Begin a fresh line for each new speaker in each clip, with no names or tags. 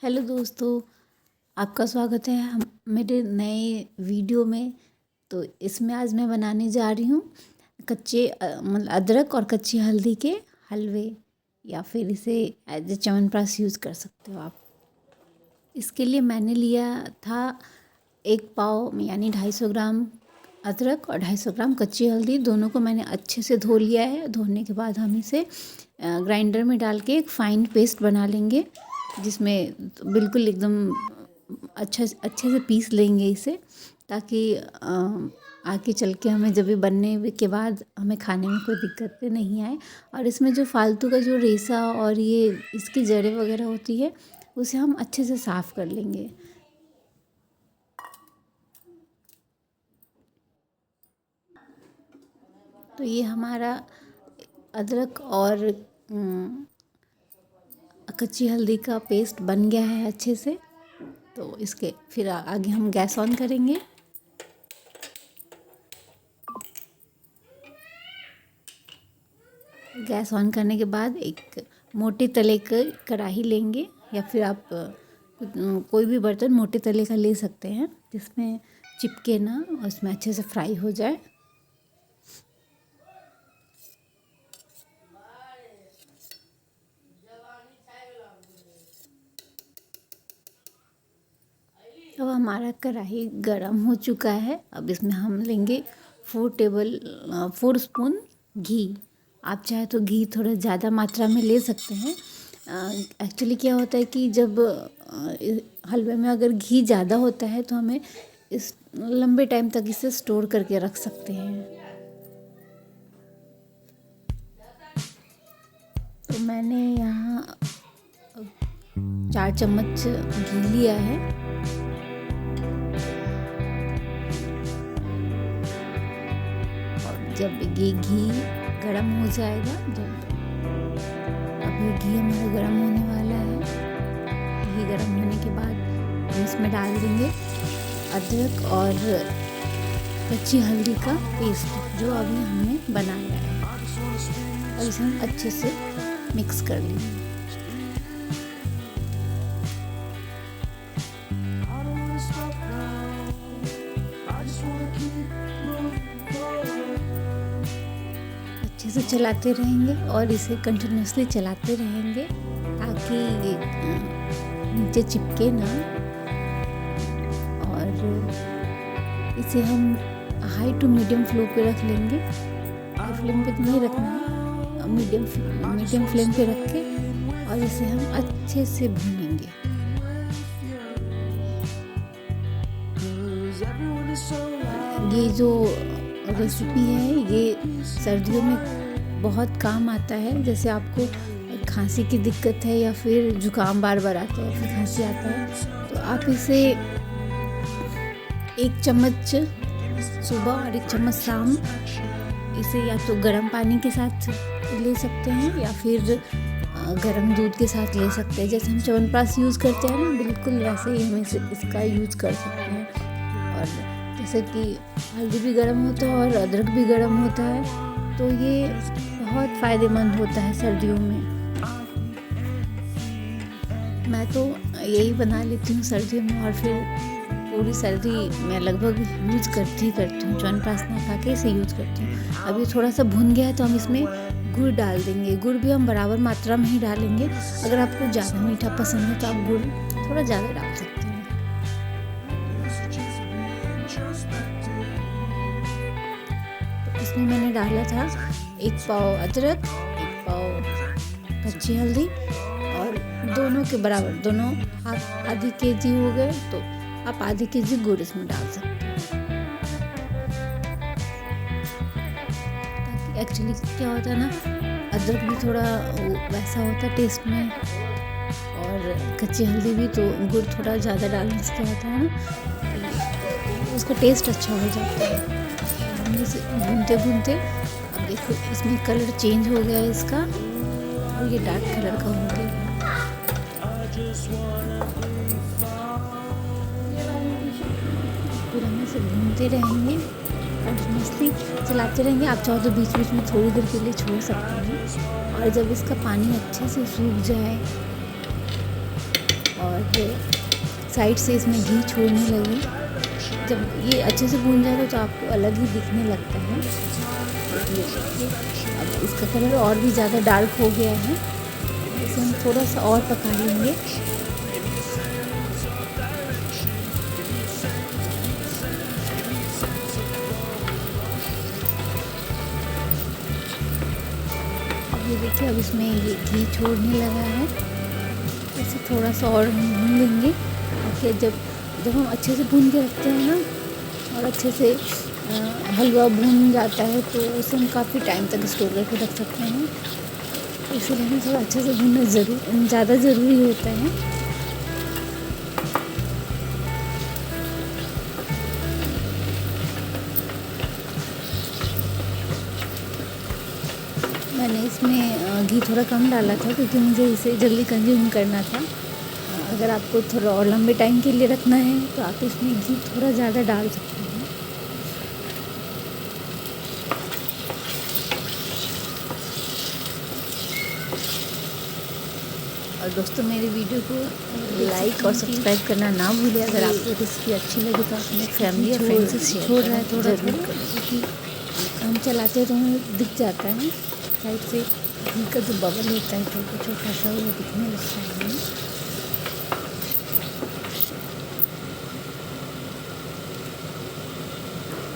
Hello दोस्तों, आपका स्वागत है मेरे नए वीडियो में। तो इसमें आज मैं बनाने जा रही हूँ कच्चे मतलब अदरक और कच्ची हल्दी के हलवे, या फिर इसे एज ए च्यवनप्राश यूज़ कर सकते हो आप। इसके लिए मैंने लिया था 1 पाव यानी 250 ग्राम अदरक और 250 ग्राम कच्ची हल्दी। दोनों को मैंने अच्छे से धो लिया है। धोने के बाद हम इसे ग्राइंडर में डाल के एक फ़ाइन पेस्ट बना लेंगे, जिसमें बिल्कुल एकदम अच्छे से पीस लेंगे इसे, ताकि आगे चल के हमें जब ये बनने के बाद हमें खाने में कोई दिक्कत नहीं आए। और इसमें जो फालतू का जो रेसा और ये इसकी जड़ें वगैरह होती है, उसे हम अच्छे से साफ़ कर लेंगे। तो ये हमारा अदरक और कच्ची हल्दी का पेस्ट बन गया है अच्छे से। तो इसके फिर आगे हम गैस ऑन करेंगे। गैस ऑन करने के बाद एक मोटे तले की कढ़ाई लेंगे, या फिर आप कोई भी बर्तन मोटे तले का ले सकते हैं, जिसमें चिपके ना और उसमें अच्छे से फ्राई हो जाए। अब हमारा कढ़ाई गरम हो चुका है। अब इसमें हम लेंगे 4 स्पून घी। आप चाहे तो घी थोड़ा ज़्यादा मात्रा में ले सकते हैं। एक्चुअली क्या होता है कि जब हलवे में अगर घी ज़्यादा होता है तो हमें इस लंबे टाइम तक इसे स्टोर करके रख सकते हैं। तो मैंने यहाँ 4 चम्मच घी लिया है। जब ये घी गरम हो जाएगा, अब ये घी हमारा गरम होने वाला है। घी गरम होने के बाद हम इसमें डाल देंगे अदरक और कच्ची हल्दी का पेस्ट, जो अभी हमने बनाया है, और इसे हम अच्छे से मिक्स कर लेंगे। अच्छे से चलाते रहेंगे और इसे कंटिन्यूसली चलाते रहेंगे, ताकि ये नीचे चिपके ना। और इसे हम हाई टू मीडियम फ्लेम पे रख लेंगे। हाई फ्लेम पे नहीं रखना है, मीडियम फ्लेम पे रख के, और इसे हम अच्छे से भूनेंगे। ये जो रेसिपी है ये सर्दियों में बहुत काम आता है। जैसे आपको खांसी की दिक्कत है, या फिर जुकाम बार बार आता है, फिर खांसी आता है, तो आप इसे 1 चम्मच सुबह और 1 चम्मच शाम इसे या तो गर्म पानी के साथ ले सकते हैं, या फिर गर्म दूध के साथ ले सकते हैं। जैसे हम च्यवनप्राश यूज़ करते हैं ना, बिल्कुल वैसे ही हम इसका यूज़ कर सकते हैं। और जैसे कि हल्दी भी गर्म होता है और अदरक भी गर्म होता है, तो ये बहुत फ़ायदेमंद होता है सर्दियों में। मैं तो यही बना लेती हूँ सर्दियों में, और फिर पूरी सर्दी मैं लगभग यूज़ करती हूँ। च्यवनप्राश ना खा के इसे यूज़ करती हूँ। अभी थोड़ा सा भुन गया है तो हम इसमें गुड़ डाल देंगे। गुड़ भी हम बराबर मात्रा में ही डालेंगे। अगर आपको ज़्यादा मीठा पसंद है तो आप गुड़ थोड़ा ज़्यादा डाल सकते हैं। इसमें मैंने डाला था 1 पाव अदरक, 1 पाव कच्ची हल्दी, और दोनों के बराबर, दोनों हाफ आधी केजी हो गए, तो आप आधी केजी गुड़ इसमें डाल सकते हैं। ताकि एक्चुअली क्या होता है ना, अदरक भी थोड़ा वैसा होता है टेस्ट में, और कच्ची हल्दी भी, तो गुड़ थोड़ा ज़्यादा डालने से क्या होता है ना, उसका टेस्ट अच्छा हो जाता है। इसे भूनते अब देखो इसमें कलर चेंज हो गया है इसका, और ये डार्क कलर का हो गया। फिर हम इसे भूनते रहेंगे, कंटिन्यूसली चलाते रहेंगे। आप चाहो तो बीच बीच में थोड़ी देर के लिए छोड़ सकते हैं। और जब इसका पानी अच्छे से सूख जाए और साइड से इसमें घी छोड़ने लगे। जब ये अच्छे से भून जाएगा तो आपको अलग ही दिखने लगता है। अब इसका कलर और भी ज़्यादा डार्क हो गया है, इसे हम थोड़ा सा और पका लेंगे। अब ये देखिए, अब इसमें ये घी छोड़ने लगा है, इसे थोड़ा सा और हम भून लेंगे। ओके, जब हम अच्छे से भून के रखते हैं ना, और अच्छे से हलवा भून जाता है तो उसे हम काफ़ी टाइम तक स्टोर करके रख सकते हैं। इसलिए हमें थोड़ा अच्छे से भूनना ज़्यादा ज़रूरी होता है। मैंने इसमें घी थोड़ा कम डाला था क्योंकि मुझे इसे जल्दी कंज्यूम करना था। अगर आपको थोड़ा और लंबे टाइम के लिए रखना है तो आप इसमें घी थोड़ा ज़्यादा डाल सकते हैं। और दोस्तों, मेरी वीडियो को लाइक और सब्सक्राइब करना ना भूलें। अगर आपको रेसिपी अच्छी लगे तो अपने फैमिली और फ्रेंड्स से शेयर छोड़ रहा है थोड़ा क्योंकि हम चलाते तो हमें दिख जाता है साइड से घी का जो बबल होता है छोटा छोटा सा, वो दिखने लगता है।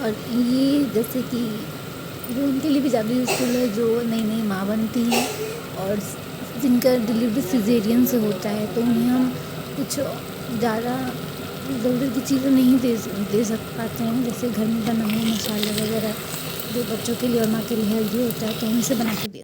और ये जैसे कि वो उनके लिए भी ज़्यादा यूज़फुल है जो नई नई माँ बनती हैं और जिनका डिलीवरी सिजेरियन से होता है, तो उन्हें हम कुछ ज़्यादा ज़रूरी की चीज़ें नहीं दे पाते हैं, जैसे घर में बना हुआ मसाला वगैरह जो बच्चों के लिए और माँ के लिए हेल्दी होता है, तो हम इसे बना के दे